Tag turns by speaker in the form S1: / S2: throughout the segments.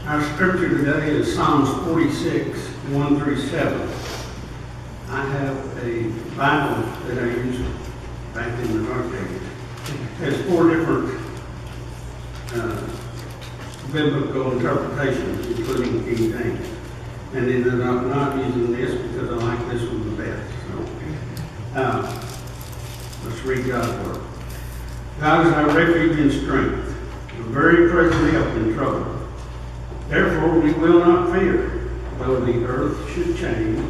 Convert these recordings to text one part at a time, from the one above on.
S1: Our scripture today is Psalms 46, 1 through 7. I have a Bible that I used back in the dark days. It has 4 different biblical interpretations, including King James. And ended up not using this because I like this one the best. So let's read God's word. God is our refuge and strength, a very present help in trouble. Therefore we will not fear, though the earth should change,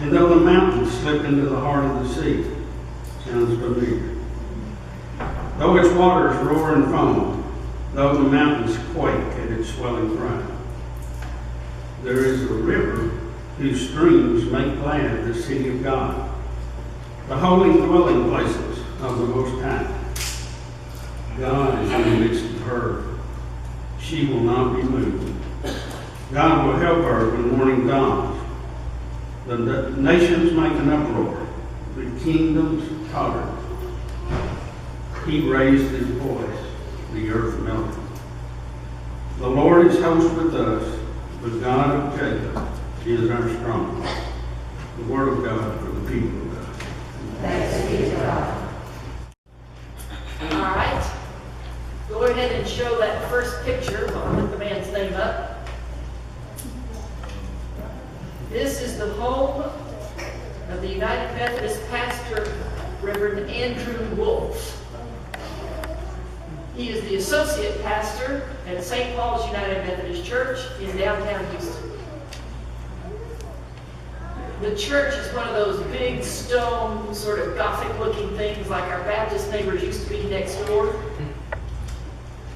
S1: and though the mountains slip into the heart of the sea. Sounds familiar. Though its waters roar and foam, though the mountains quake at its swelling cry. There is a river whose streams make glad the city of God, the holy dwelling places of the Most High. God is in the midst of her. She will not be moved. God will help her when morning dawns. The nations make an uproar. The kingdoms totter. He raised his voice. The earth melted. The Lord is host with us. The God of Jacob is our stronghold. The word of God for the people of God.
S2: Thanks be to God.
S3: All right. Go ahead and show that first picture. I'll put the man's name up. This is the home of the United Methodist pastor, Reverend Andrew Wolf. He is the associate pastor at St. Paul's United Methodist Church in downtown Houston. The church is one of those big stone, sort of Gothic-looking things like our Baptist neighbors used to be next door.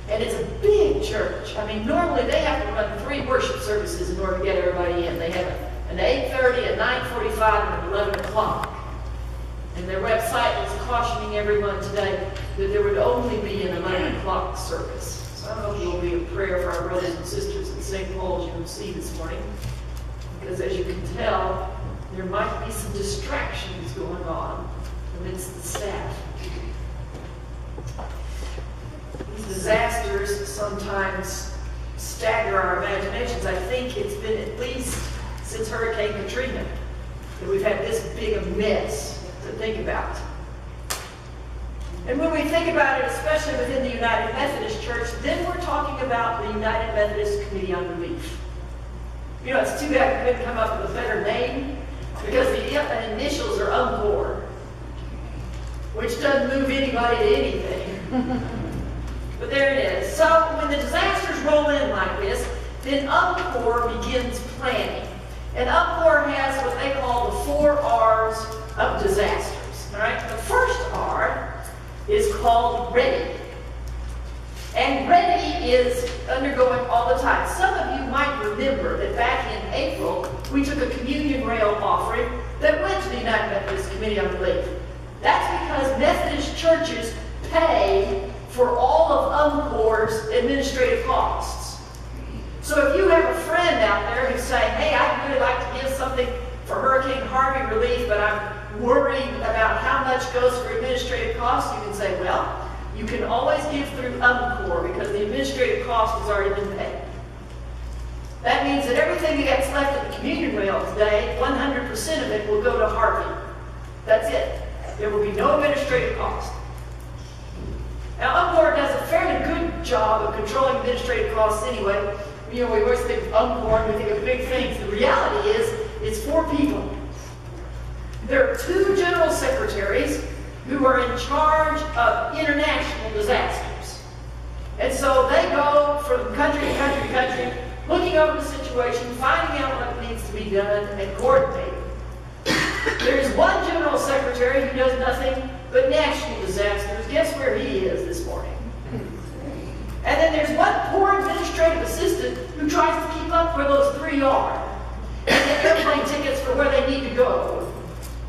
S3: And it's a big church. I mean, normally they have to run 3 worship services in order to get everybody in. They have an 8:30, a 9:45, and an 11 o'clock. And their website is cautioning everyone today that there would only be an 11 o'clock service. So I hope you'll be in prayer for our brothers and sisters at St. Paul's UMC this morning. Because as you can tell, there might be some distractions going on amidst the staff. These disasters sometimes stagger our imaginations. I think it's been at least since Hurricane Katrina that we've had this big a mess to think about. And when we think about it, especially within the United Methodist Church, then we're talking about the United Methodist Committee on Relief. You know, it's too bad we couldn't come up with a better name, because the initials are UMCOR, which doesn't move anybody to anything. But there it is. So when the disasters roll in like this, then UMCOR begins planning. And UMCOR has what they call the 4 R's of disasters. All right? The first R is called ready. And ready is undergoing all the time. Some of you might remember that back in April, we took a communion rail offering that went to the United Methodist Committee on Relief. That's because Methodist churches pay for all of UMCOR's administrative costs. So if you have a friend out there who's saying, hey, I'd really like to give something for Hurricane Harvey relief, but I'm worried about how much goes for administrative costs, you can say, well, you can always give through UMCOR because the administrative cost has already been paid. That means that everything that gets left at the communion rail today, 100% of it will go to Harvey. That's it. There will be no administrative cost. Now, UMCOR does a fairly good job of controlling administrative costs anyway. You know, we always think of UMCOR and we think of big things. The reality is, it's 4 people. There are 2 general secretaries who are in charge of international disasters. And so they go from country to country to country, looking over the situation, finding out what needs to be done, and coordinating. There's one general secretary who does nothing but national disasters. Guess where he is this morning? And then there's one poor administrative assistant who tries to keep up where those 3 are, and get airplane tickets for where they need to go,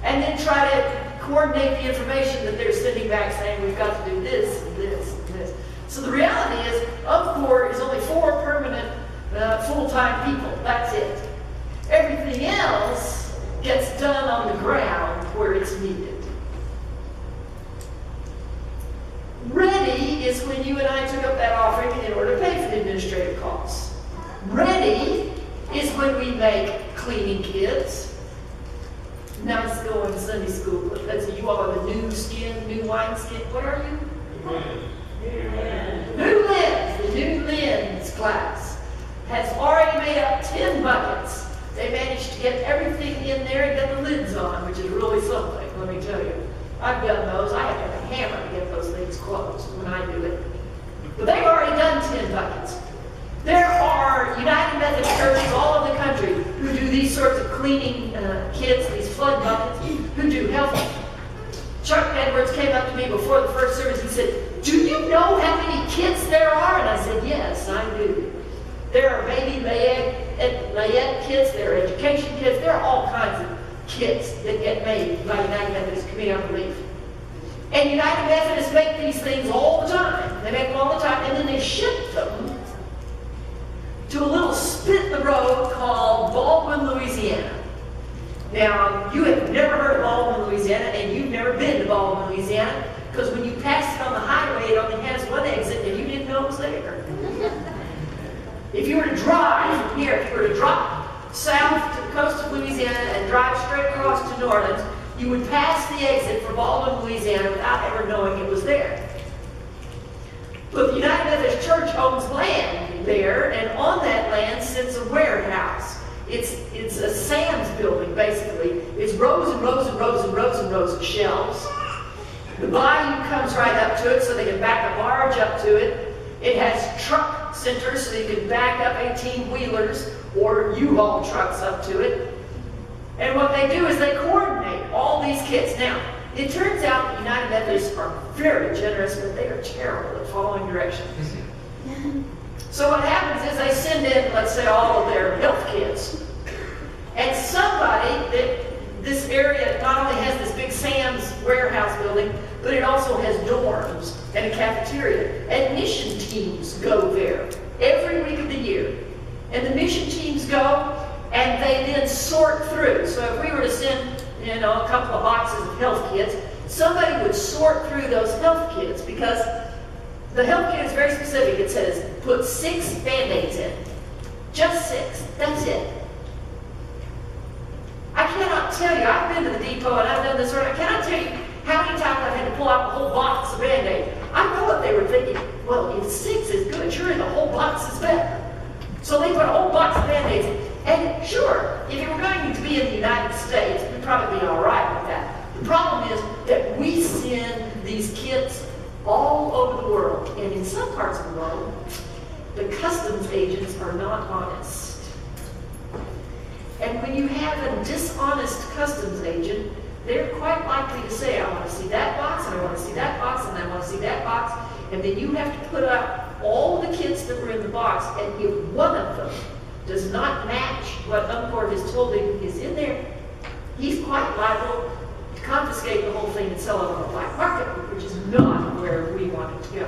S3: and then try to coordinate the information that they're sending back saying we've got to do this and this and this. So the reality is, UMCOR is only 4 permanent full-time people. That's it. Everything else gets done on the ground where it's needed. Ready is when you and I took up that offering in order to pay for the administrative costs. Ready is when we make cleaning kits. Nice going to Sunday school. That's you all are the new skin, new wine skin. What are you? New Lens. The New Lens class has already made up 10 buckets. They managed to get everything in there and get the lids on, which is really something, let me tell you. I've done those. I have to have a hammer to get those things closed when I do it. But they've already done 10 buckets. There are United Methodist churches all over the country who do these sorts of cleaning kits, these flood buckets, who do health. Chuck Edwards came up to me before the first service. He said, "Do you know how many kits there are?" And I said, "Yes, I do. There are baby layette kits, there are education kits, there are all kinds of kits that get made by United Methodist Committee on Relief. And United Methodists make these things all the time. They make them all the time, and then they ship them to a little spit in the road called Baldwin, Louisiana. Now, you have never heard of Baldwin, Louisiana, and you've never been to Baldwin, Louisiana, because when you pass it on the highway, it only has one exit, and you didn't know it was there. If you were to drive from here, if you were to drop south to the coast of Louisiana and drive straight across to New Orleans, you would pass the exit for Baldwin, Louisiana without ever knowing it was there. But the United Methodist Church owns land there, and on that land sits a warehouse. It's a Sam's building, basically. It's rows and rows and rows and rows and rows of shelves. The bayou comes right up to it, so they can back a barge up to it. It has truck centers, so you can back up 18-wheelers or U-Haul trucks up to it. And what they do is they coordinate all these kits. Now, it turns out that United Methodists are very generous, but they are terrible at following directions. So what happens is they send in, let's say, all of their health kits. And somebody, this area not only has this big Sam's warehouse building, but it also has dorms and a cafeteria. And mission teams go there every week of the year. And the mission teams go, and they then sort through. So if we were to send, a couple of boxes of health kits, somebody would sort through those health kits, because the health kit is very specific. It says, put 6 Band-Aids in. Just 6. That's it. I cannot tell you, I've been to the depot and I've done this sort of, I cannot tell you how many times I've had to pull out a whole box of Band-Aids. I know what they were thinking. Well, if 6 is good, surely the whole box is better. So they put a whole box of Band-Aids in. And sure, if you were going to be in the United States, we'd probably be all right with that. The problem is that we send these kits all over the world. And in some parts of the world, the customs agents are not honest. And when you have a dishonest customs agent, they're quite likely to say, I want to see that box, and I want to see that box, and I want to see that box. And then you have to put up all the kits that were in the box, and if one of them does not match what UMCOR has told him is in there, he's quite liable to confiscate the whole thing and sell it on the black market, which is not where we want it to go.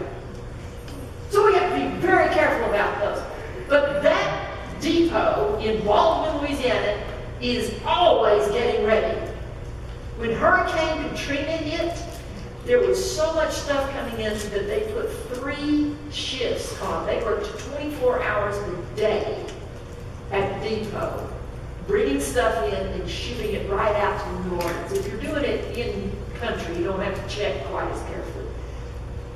S3: So we have to be very careful about those. But that depot in Baldwin, Louisiana is always getting ready. When Hurricane Katrina hit, there was so much stuff coming in that they put 3 shifts on. They worked 24 hours a day at the depot, bringing stuff in and shipping it right out to New Orleans. If you're doing it in country, you don't have to check quite as carefully.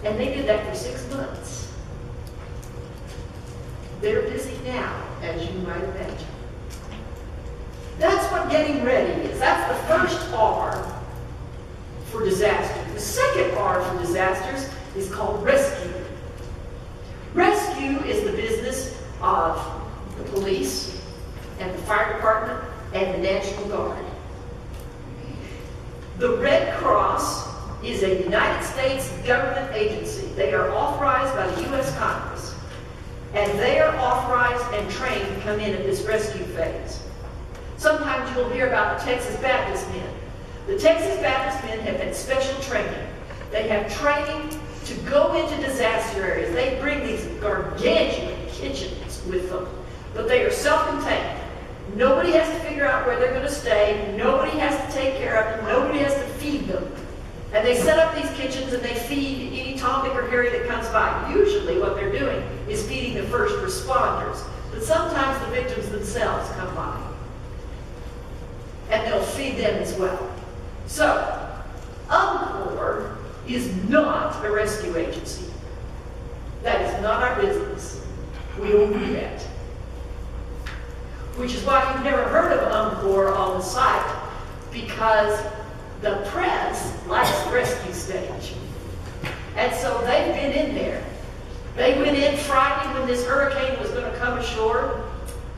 S3: And they did that for 6 months. They're busy now, as you might imagine. That's what getting ready is. That's the first R for disaster. The second R for disasters is called rescue. Rescue is the business of the police and the fire department and the National Guard. The Red Cross is a United States government agency. They are authorized by the U.S. Congress, and they are authorized and trained to come in at this rescue phase. Sometimes you'll hear about the Texas Baptist men. The Texas Baptist men have had special training. They have training to go into disaster areas. They bring these gargantuan kitchens with them, but they are self-contained. Nobody has to figure out where they're going to stay. Nobody has to take care of them. Nobody has to feed them. And they set up these kitchens and they feed any Tom, Dick, or Harry that comes by. Usually what they're doing is feeding the first responders. But sometimes the victims themselves come by. And they'll feed them as well. So, UMCOR is not a rescue agency. That is not our business. We don't do that. Which is why you've never heard of UMCOR on the site, because the press likes the rescue stage. And so they've been in there. They went in Friday when this hurricane was going to come ashore,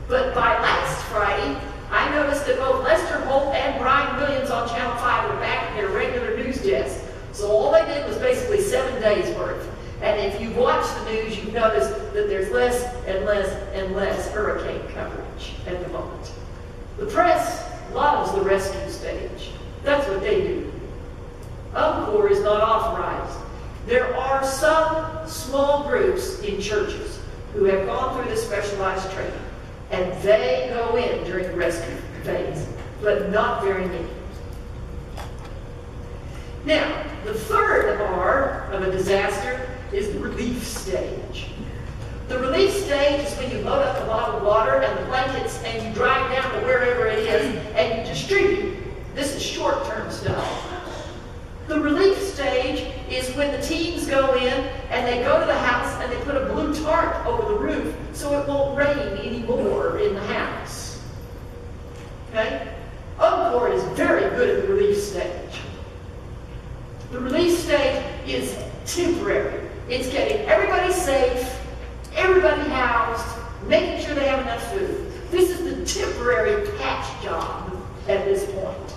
S3: but by last Friday, I noticed that both Lester Holt and Brian Williams on Channel 5 were back at their regular news desk. So all they did was basically 7 days worth. And if you watch the news, you've noticed that there's less and less and less hurricane coverage at the moment. The press loves the rescue stage. That's what they do. UMCOR is not authorized. There are some small groups in churches who have gone through this specialized training, and they go in during the rescue phase, but not very many. Now, the third R of a disaster is the relief stage. The relief stage is when you load up the bottled water and the blankets and you drive down to wherever it is and you distribute. This is short-term stuff. The relief stage is when the teams go in and they go to the house and they put a blue tarp over the roof so it won't rain anymore in the house. Okay? UMCOR is very good at the relief stage. The relief stage is temporary. It's getting everybody safe, everybody housed, making sure they have enough food. This is the temporary patch job at this point.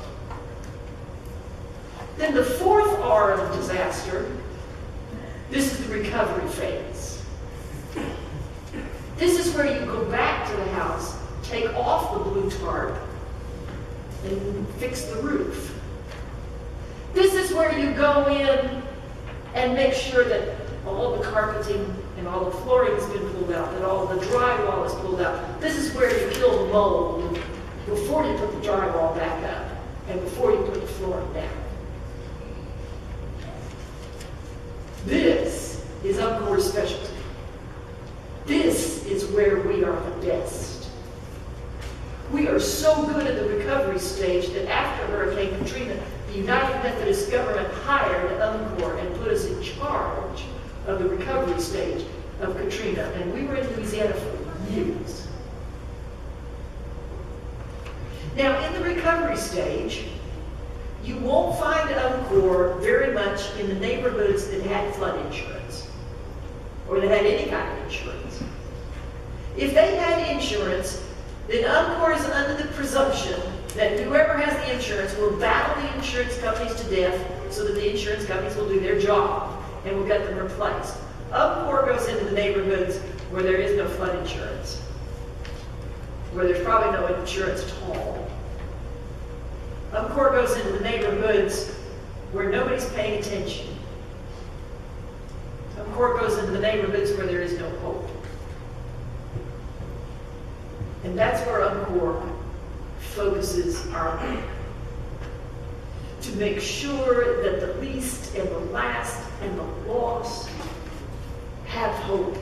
S3: Then the fourth R of disaster, this is the recovery phase. This is where you go back to the house, take off the blue tarp, and fix the roof. This is where you go in and make sure that all the carpeting and all the flooring has been pulled out, that all the drywall is pulled out. This is where you kill the mold before you put the drywall back up and before you put the flooring down. This is UMCOR's specialty. This is where we are the best. We are so good at the recovery stage that after Hurricane Katrina, the United Methodist government hired UMCOR and put us in charge of the recovery stage of Katrina. And we were in Louisiana for years. Now, in the recovery stage, you won't find UMCOR very much in the neighborhoods that had flood insurance or that had any kind of insurance. If they had insurance, then UMCOR is under the presumption that whoever has the insurance will battle the insurance companies to death so that the insurance companies will do their job and will get them replaced. UMCOR goes into the neighborhoods where there is no flood insurance, where there's probably no insurance at all. UMCOR goes into the neighborhoods where nobody's paying attention. UMCOR goes into the neighborhoods where there is no hope. And that's where UMCOR focuses our work. To make sure that the least and the last and the lost have hope.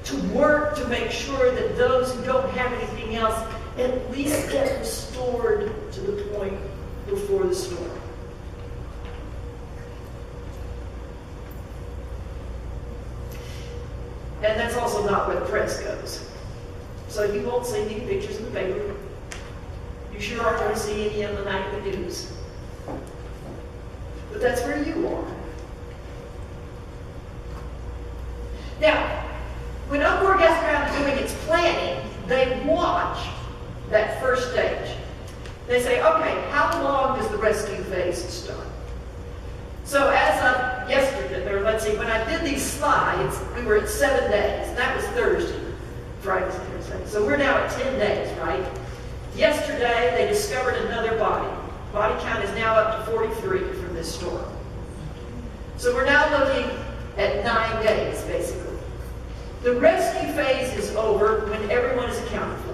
S3: To work to make sure that those who don't have anything else at least get restored to the point before the storm. And that's also not where the press goes. So you won't see any pictures in the paper. You sure aren't going to see any on the nightly news. But that's where you are. Now, when UMCOR gets around to doing its planning, they watch that first stage. They say, okay, how long does the rescue phase start? So as of yesterday, or let's see, when I did these slides, we were at 7 days. And that was Thursday, Friday, Saturday. So we're now at 10 days, right? Yesterday, they discovered another body. Body count is now up to 43 from this storm. So we're now looking at 9 days, basically. The rescue phase is over when everyone is accounted for.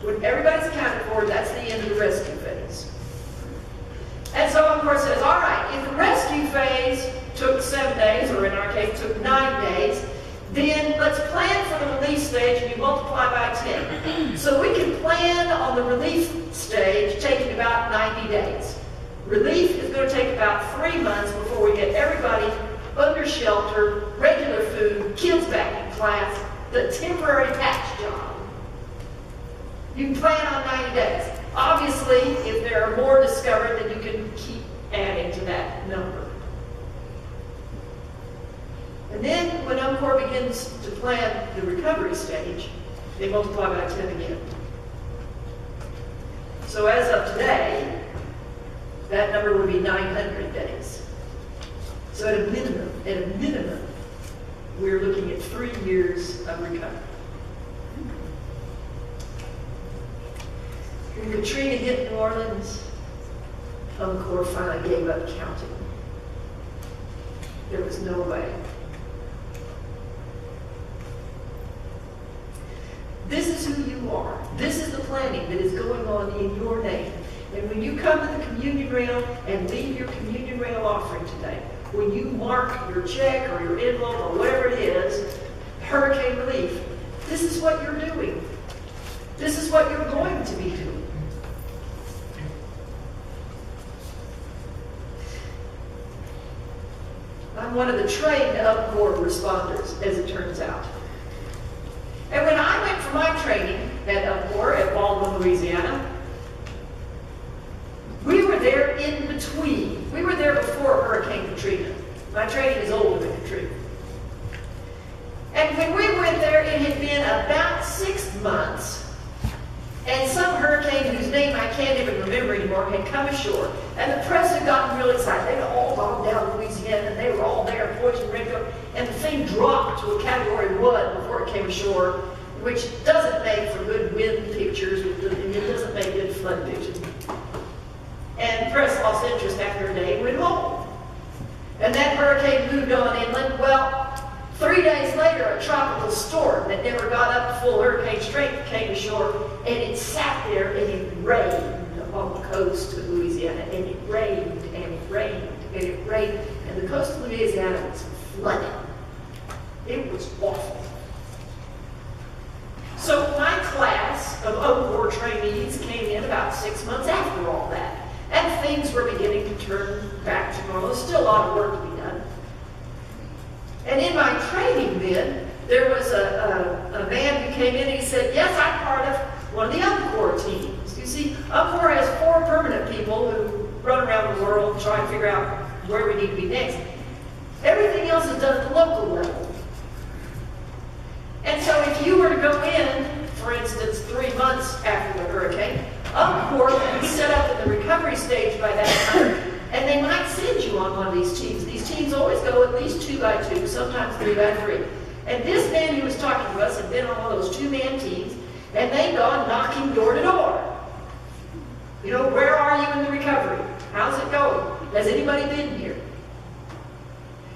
S3: When everybody's accounted for, that's the end of the rescue phase. And so, of course, says, all right, if the rescue phase took 7 days, or in our case, took 9 days, Then let's plan for the relief stage and you multiply by 10. So we can plan on the relief stage taking about 90 days. Relief is going to take about 3 months before we get everybody under shelter, regular food, kids back in class, the temporary patch job. You can plan on 90 days. Obviously, if there are more discovered, then you can keep adding to that number. And then when UMCOR begins to plan the recovery stage, they multiply by 10 again. So as of today, that number would be 900 days. So at a minimum, we're looking at 3 years of recovery. When Katrina hit New Orleans, UMCOR finally gave up counting. There was no way. This is who you are. This is the planning that is going on in your name. And when you come to the communion rail and leave your communion rail offering today, when you mark your check or your envelope or whatever it is, hurricane relief, this is what you're doing. This is what you're going to be doing. I'm one of the trained UMCOR responders, as it turns out. And when I went for my training at UMCOR at Baldwin, Louisiana, we were there in between. We were there before Hurricane Katrina. My training is older than Katrina. And when we went there, it had been about 6 months, and some hurricane whose name I can't even remember anymore had come ashore. And the press had gotten real excited. They'd all gone down Louisiana, and they were all there, poised and ready to go. And the thing dropped to a Category 1 before it came ashore, which doesn't make for good wind pictures, and it doesn't make good flood pictures. And the press lost interest after a day and went home. And that hurricane moved on inland. Well, 3 days later, a tropical storm that never got up to full hurricane strength came ashore, and it sat there and it rained on the coast of Louisiana, and it rained and it rained and it rained, and the coast of Louisiana was flooded. It was awful. So my class of UMCOR trainees came in about 6 months after all that, and things were beginning to turn back to normal. There's still a lot of work to be done. And in my training then, there was a man who came in and he said, yes, I'm part of one of the UMCOR teams. You see, UMCOR has 4 permanent people who run around the world and try and figure out where we need to be next. Everything else is done at the local level. And so if you were to go in, for instance, 3 months after the hurricane, UMCOR would be set up in the recovery stage by that time, and they might send you on one of these teams. These teams always go at least 2 by 2, sometimes 3 by 3. And this man who was talking to us had been on one of those 2-man teams, and they'd gone knocking door to door. You know, where are you in the recovery? How's it going? Has anybody been here?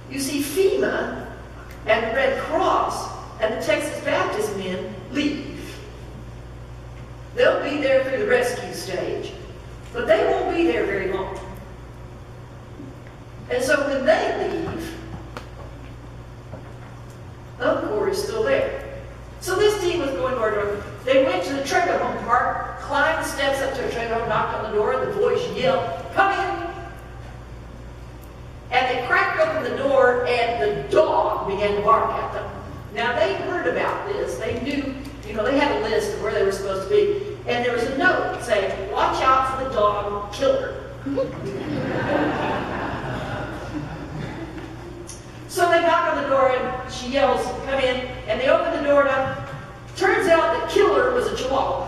S3: You see, FEMA and the Red Cross and the Texas Baptist men leave. They'll be there through the rescue stage, but they won't be there very long. And so when they leave, UMCOR is still there. So this team was going door to door. They went to the trailer home park, climbed the steps up to a trailer home, knocked on the door, and the voice yelled, come in! And they cracked open the door, and the dog began to bark at them. Now, they heard about this. They knew, you know, they had a list of where they were supposed to be. And there was a note saying, watch out for the dog killer. So they knock on the door, and she yells, come in. And they open the door up. Turns out the killer was a chihuahua.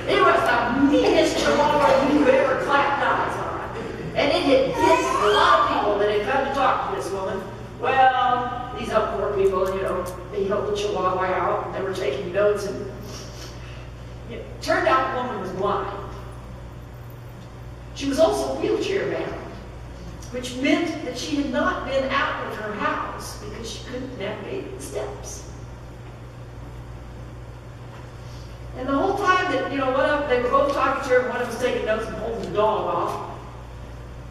S3: It was the meanest chihuahua you could ever clap eyes on. And it had hit a lot of people that had come to talk to this woman. Well, these UMCOR people, you know, they helped the chihuahua out, and they were taking notes, and it turned out the woman was blind. She was also wheelchair bound, which meant that she had not been out of her house because she couldn't navigate the steps. And the whole time that, you know, they were both talking to her, and one of them was taking notes and holding the dog off.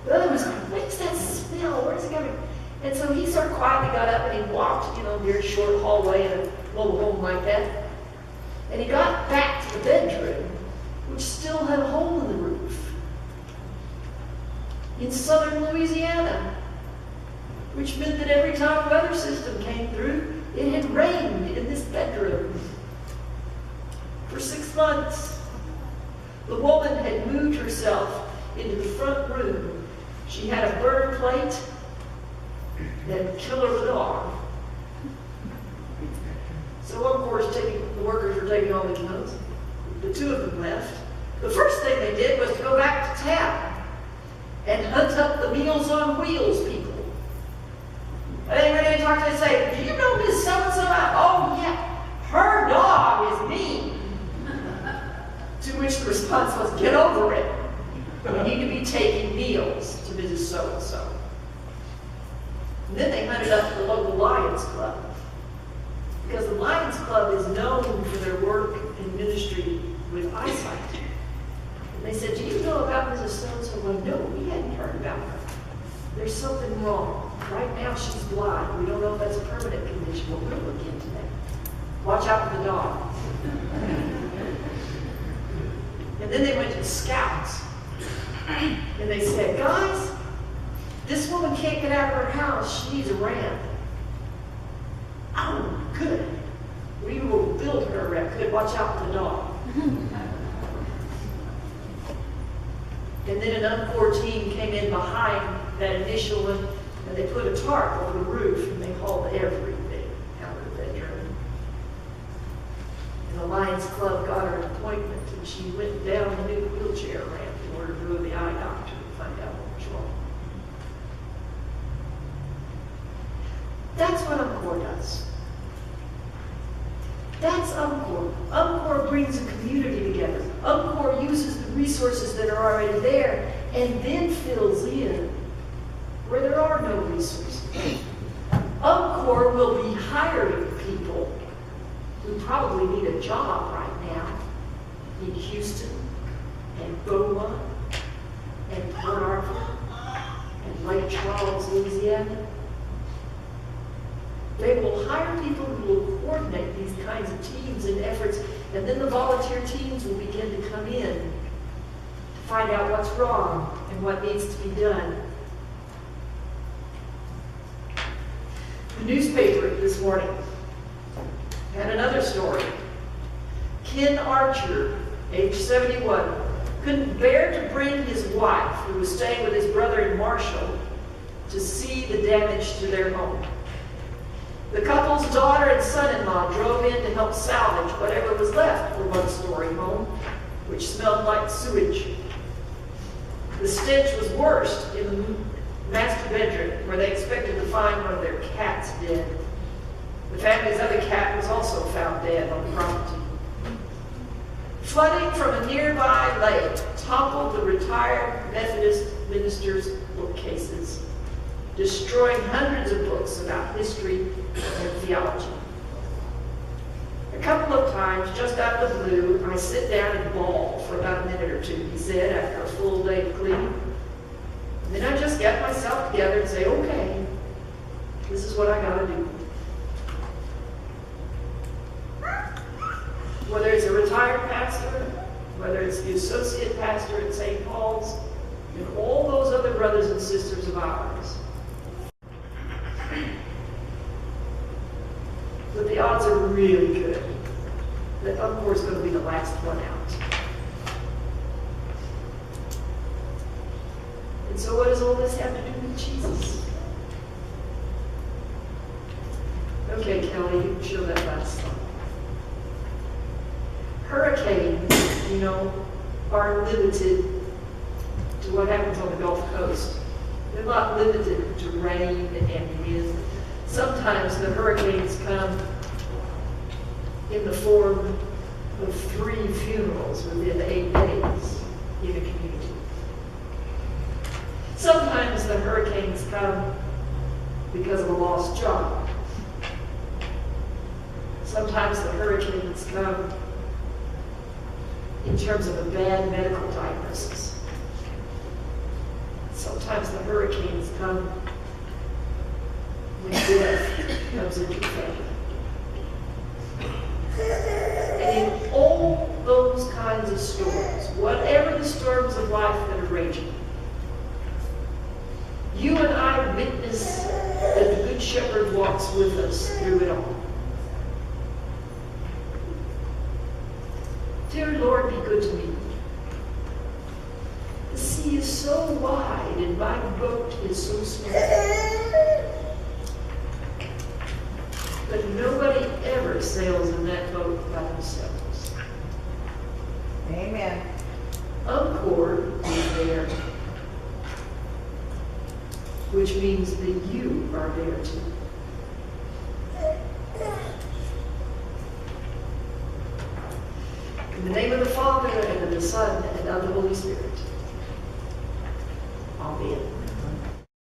S3: The other was going, what's that smell? Where's it coming? And so he sort of quietly got up and he walked, near a short hallway in a mobile home like that. And he got back to the bedroom, which still had a hole in the roof. In southern Louisiana, which meant that every time a weather system came through, it had rained in this bedroom. For 6 months, the woman had moved herself into the front room. She had a burner plate and killer dog. So of course, the workers were taking all these notes. The two of them left. The first thing they did was to go back to town and hunt up the Meals on Wheels people. And they went in and talked to them and say, "Do you know Miss so-and-so?" "Oh yeah, her dog is mean." To which the response was, "Get over it. We need to be taking meals to Mrs. So-and-so." And then they hunted up the local Lions Club, because the Lions Club is known for their work in ministry with eyesight. And they said, "Do you know about Mrs. So-and-so?" "Well, no, we hadn't heard about her. There's something wrong. Right now she's blind. We don't know if that's a permanent condition. Well, we'll look into that. Watch out for the dog." And then they went to the scouts. And they said, "Guys, this woman can't get out of her house. She needs a ramp." "Oh, good. We will build her a ramp. Good, watch out for the dog." And then an UMCOR team came in behind that initial one, and they put a tarp over the roof, and they hauled everything out of the bedroom. And the Lions Club got her an appointment, and she went down the new wheelchair ramp in order to go to the eye doctor to find out what was wrong. That's what UMCOR does. That's UMCOR. UMCOR brings a community together. UMCOR uses the resources that are already there and then fills in where there are no resources. UMCOR will be hiring people who probably need a job right now in Houston and Beaumont and Port Arthur and Lake Charles, Louisiana. They will hire people who will coordinate these kinds of teams and efforts, and then the volunteer teams will begin to come in to find out what's wrong and what needs to be done. The newspaper this morning had another story. Ken Archer, age 71, couldn't bear to bring his wife, who was staying with his brother in Marshall, to see the damage to their home. The couple's daughter and son-in-law drove in to help salvage whatever was left of the one-story home, which smelled like sewage. The stench was worst in the master bedroom, where they expected to find one of their cats dead. The family's other cat was also found dead on the property. Flooding from a nearby lake toppled the retired Methodist minister's bookcases, destroying hundreds of books about history and theology. A couple of times, just out of the blue, I sit down and bawl for about a minute or two, he said, after a full day of cleaning. And then I just get myself together and say, okay, this is what I gotta do. Whether it's a retired pastor, whether it's the associate pastor at St. Paul's, and all those other brothers and sisters of ours. But the odds are really good that UMCOR is going to be the last one out. And so what does all this have to do with Jesus? Okay, Kelly, you can show that last slide. Hurricanes, are limited to what happens on the Gulf Coast. They're not limited to rain and wind. Sometimes the hurricanes come in the form of 3 funerals within 8 days in a community. Sometimes the hurricanes come because of a lost job. Sometimes the hurricanes come in terms of a bad medical diagnosis. Sometimes the hurricanes come death comes into the family. And in all those kinds of storms, whatever the storms of life that are raging, you and I witness that the Good Shepherd walks with us through it all. Dear Lord, be good to me. The sea is so wide and my boat is so small. But nobody ever sails in that boat by themselves.
S2: Amen.
S3: UMCOR is there, which means that you are there too. In the name of the Father, and of the Son, and of the Holy Spirit.